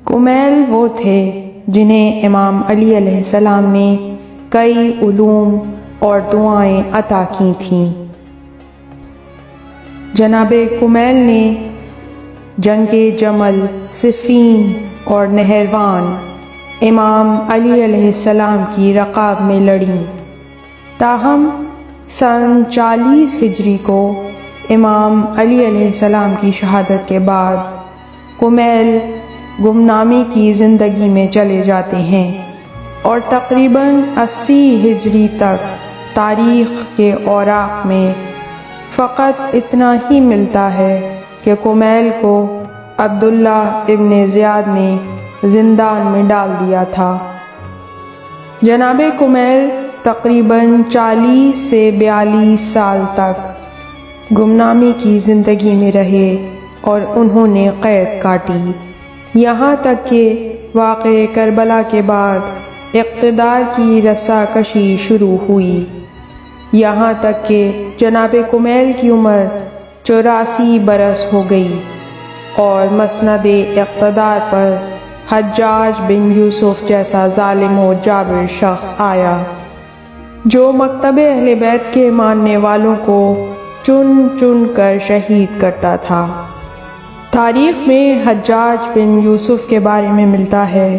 کمیل وہ تھے جنہیں امام علی علیہ السلام نے کئی علوم اور دعائیں عطا کی تھیں۔ جناب کمیل نے جنگ جمل، صفین اور نہروان امام علی علیہ السلام کی رکاب میں لڑیں، تاہم سن 40 ہجری کو امام علی علیہ السلام کی شہادت کے بعد کمیل گمنامی کی زندگی میں چلے جاتے ہیں، اور تقریباً 80 ہجری تک تاریخ کے اوراق میں فقط اتنا ہی ملتا ہے کہ کمیل کو عبداللہ ابن زیاد نے زندان میں ڈال دیا تھا۔ جناب کمیل تقریباً 40 سے 42 سال تک گمنامی کی زندگی میں رہے اور انہوں نے قید کاٹی، یہاں تک کہ واقعہ کربلا کے بعد اقتدار کی رساکشی شروع ہوئی، یہاں تک کہ جناب کمیل کی عمر 84 برس ہو گئی اور مسند اقتدار پر حجاج بن یوسف جیسا ظالم و جابر شخص آیا جو مکتب اہل بیت کے ماننے والوں کو چن چن کر شہید کرتا تھا۔ تاریخ میں حجاج بن یوسف کے بارے میں ملتا ہے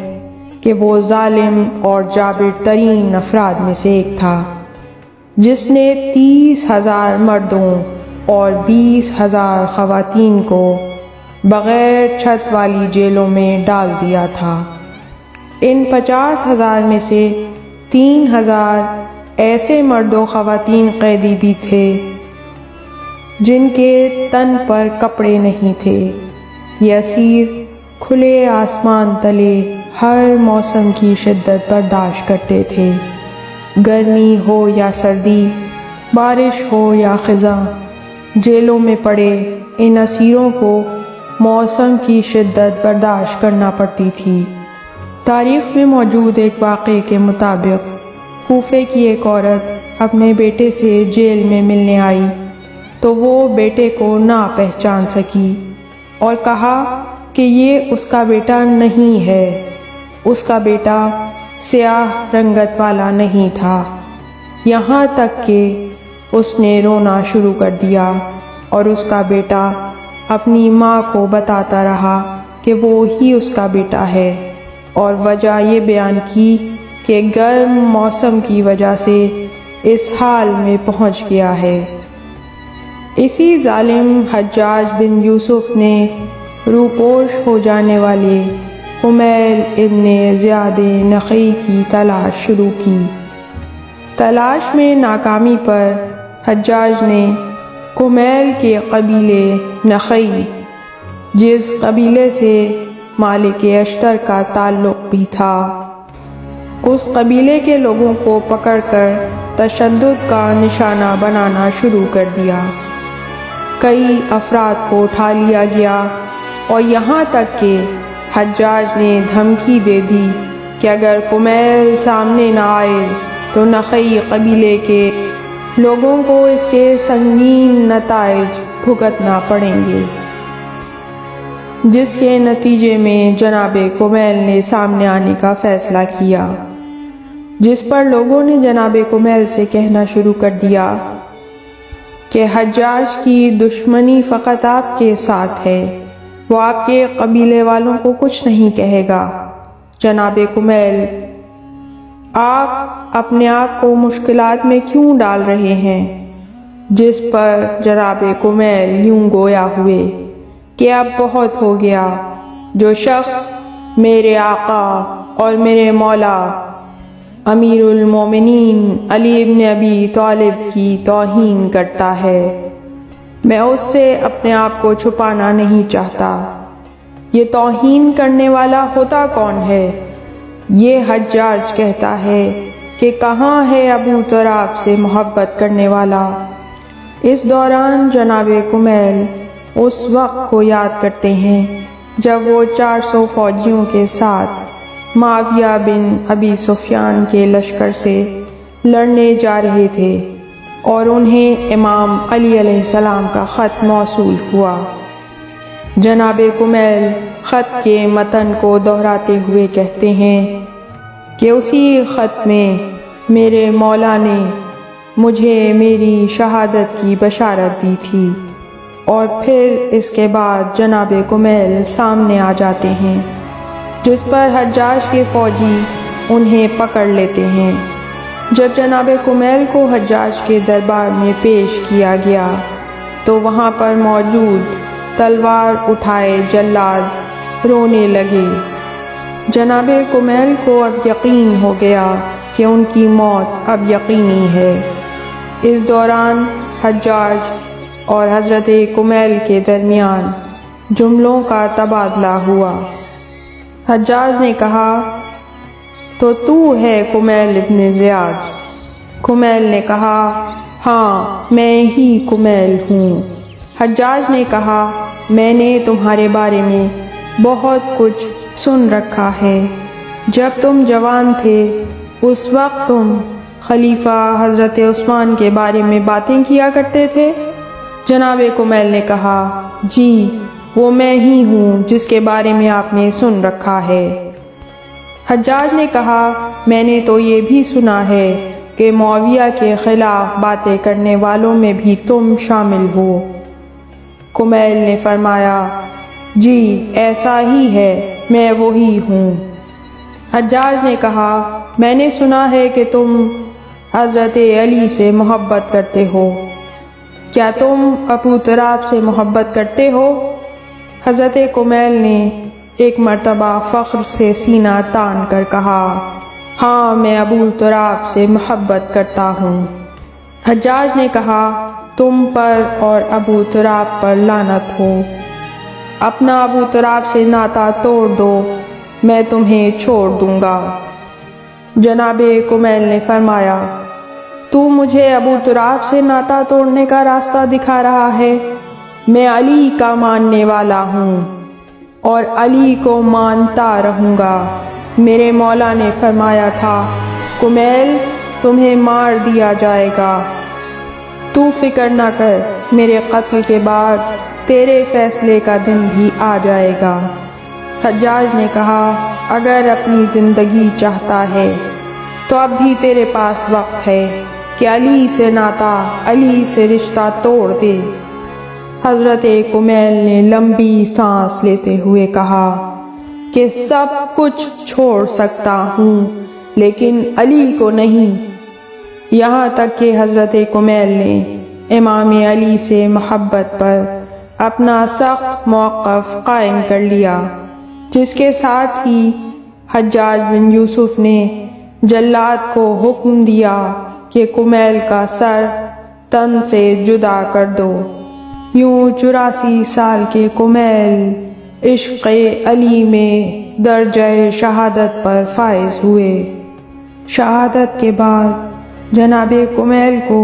کہ وہ ظالم اور جابر ترین افراد میں سے ایک تھا، جس نے 30,000 مردوں اور 20,000 خواتین کو بغیر چھت والی جیلوں میں ڈال دیا تھا۔ ان 50,000 میں سے 3,000 ایسے مرد و خواتین قیدی بھی تھے جن کے تن پر کپڑے نہیں تھے۔ یہ اسیر کھلے آسمان تلے ہر موسم کی شدت برداشت کرتے تھے، گرمی ہو یا سردی، بارش ہو یا خزاں، جیلوں میں پڑے ان اسیروں کو موسم کی شدت برداشت کرنا پڑتی تھی۔ تاریخ میں موجود ایک واقعے کے مطابق کوفے کی ایک عورت اپنے بیٹے سے جیل میں ملنے آئی تو وہ بیٹے کو نہ پہچان سکی اور کہا کہ یہ اس کا بیٹا نہیں ہے، اس کا بیٹا سیاہ رنگت والا نہیں تھا، یہاں تک کہ اس نے رونا شروع کر دیا اور اس کا بیٹا اپنی ماں کو بتاتا رہا کہ وہ ہی اس کا بیٹا ہے، اور وجہ یہ بیان کی کہ گرم موسم کی وجہ سے اس حال میں پہنچ گیا ہے۔ اسی ظالم حجاج بن یوسف نے روپوش ہو جانے والے کمیل ابن زیاد نخعی کی تلاش شروع کی۔ تلاش میں ناکامی پر حجاج نے کمیل کے قبیلے نخعی، جس قبیلے سے مالک اشتر کا تعلق بھی تھا، اس قبیلے کے لوگوں کو پکڑ کر تشدد کا نشانہ بنانا شروع کر دیا۔ کئی افراد کو اٹھا لیا گیا اور یہاں تک کہ حجاج نے دھمکی دے دی کہ اگر کمیل سامنے نہ آئے تو نخعی قبیلے کے لوگوں کو اس کے سنگین نتائج بھگتنا پڑیں گے، جس کے نتیجے میں جناب کمیل نے سامنے آنے کا فیصلہ کیا، جس پر لوگوں نے جناب کمیل سے کہنا شروع کر دیا کہ حجاج کی دشمنی فقط آپ کے ساتھ ہے، وہ آپ کے قبیلے والوں کو کچھ نہیں کہے گا۔ جناب کمیل، آپ اپنے آپ کو مشکلات میں کیوں ڈال رہے ہیں؟ جس پر جناب کمیل یوں گویا ہوئے کہ اب بہت ہو گیا، جو شخص میرے آقا اور میرے مولا امیر المومنین علی ابن ابی طالب کی توہین کرتا ہے، میں اس سے اپنے آپ کو چھپانا نہیں چاہتا۔ یہ توہین کرنے والا ہوتا کون ہے؟ یہ حجاج کہتا ہے کہ کہاں ہے ابو تراب سے محبت کرنے والا۔ اس دوران جناب کمیل اس وقت کو یاد کرتے ہیں جب وہ 400 فوجیوں کے ساتھ معاویہ بن ابی سفیان کے لشکر سے لڑنے جا رہے تھے اور انہیں امام علی علیہ السلام کا خط موصول ہوا جناب کمیل خط کے متن کو دہراتے ہوئے کہتے ہیں کہ اسی خط میں میرے مولا نے مجھے میری شہادت کی بشارت دی تھی، اور پھر اس کے بعد جناب کمیل سامنے آ جاتے ہیں، جس پر حجاج کے فوجی انہیں پکڑ لیتے ہیں۔ جب جناب کمیل کو حجاج کے دربار میں پیش کیا گیا تو وہاں پر موجود تلوار اٹھائے جلاد رونے لگے۔ جناب کمیل کو اب یقین ہو گیا کہ ان کی موت اب یقینی ہے۔ اس دوران حجاج اور حضرت کمیل کے درمیان جملوں کا تبادلہ ہوا۔ حجاج نے کہا، تو ہے کمیل ابن زیاد؟ کمیل نے کہا، ہاں میں ہی کمیل ہوں۔ حجاج نے کہا، میں نے تمہارے بارے میں بہت کچھ سن رکھا ہے۔ جب تم جوان تھے اس وقت تم خلیفہ حضرت عثمان کے بارے میں باتیں کیا کرتے تھے۔ جناب کمیل نے کہا، جی وہ میں ہی ہوں جس کے بارے میں آپ نے سن رکھا ہے۔ حجاج نے کہا، میں نے تو یہ بھی سنا ہے کہ معاویہ کے خلاف باتیں کرنے والوں میں بھی تم شامل ہو۔ کمیل نے فرمایا، جی ایسا ہی ہے، میں وہی ہوں۔ حجاج نے کہا، میں نے سنا ہے کہ تم حضرت علی سے محبت کرتے ہو، کیا تم ابو تراب سے محبت کرتے ہو؟ حضرت کمیل نے ایک مرتبہ فخر سے سینہ تان کر کہا، ہاں میں ابو تراب سے محبت کرتا ہوں۔ حجاج نے کہا، تم پر اور ابو تراب پر لعنت ہو، اپنا ابو تراب سے ناطہ توڑ دو، میں تمہیں چھوڑ دوں گا۔ جناب کمیل نے فرمایا، تو مجھے ابو تراب سے ناطہ توڑنے کا راستہ دکھا رہا ہے؟ میں علی کا ماننے والا ہوں اور علی کو مانتا رہوں گا۔ میرے مولا نے فرمایا تھا، کمیل تمہیں مار دیا جائے گا، تو فکر نہ کر، میرے قتل کے بعد تیرے فیصلے کا دن بھی آ جائے گا۔ حجاج نے کہا، اگر اپنی زندگی چاہتا ہے تو اب بھی تیرے پاس وقت ہے کہ علی سے ناطہ، علی سے رشتہ توڑ دے۔ حضرت کمیل نے لمبی سانس لیتے ہوئے کہا کہ سب کچھ چھوڑ سکتا ہوں لیکن علی کو نہیں۔ یہاں تک کہ حضرت کمیل نے امام علی سے محبت پر اپنا سخت موقف قائم کر لیا، جس کے ساتھ ہی حجاج بن یوسف نے جلاد کو حکم دیا کہ کمیل کا سر تن سے جدا کر دو۔ یوں 84 سال کے کمیل عشق علی میں درجہ شہادت پر فائز ہوئے۔ شہادت کے بعد جناب کمیل کو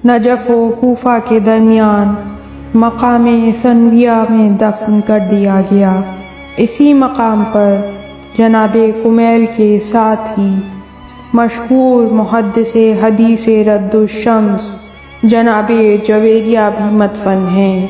نجف و کوفہ کے درمیان مقام ثنویہ میں دفن کر دیا گیا۔ اسی مقام پر جناب کمیل کے ساتھ ہی مشہور محدث حدیث رد الشمس جناب جویریہ بھی مدفن ہیں۔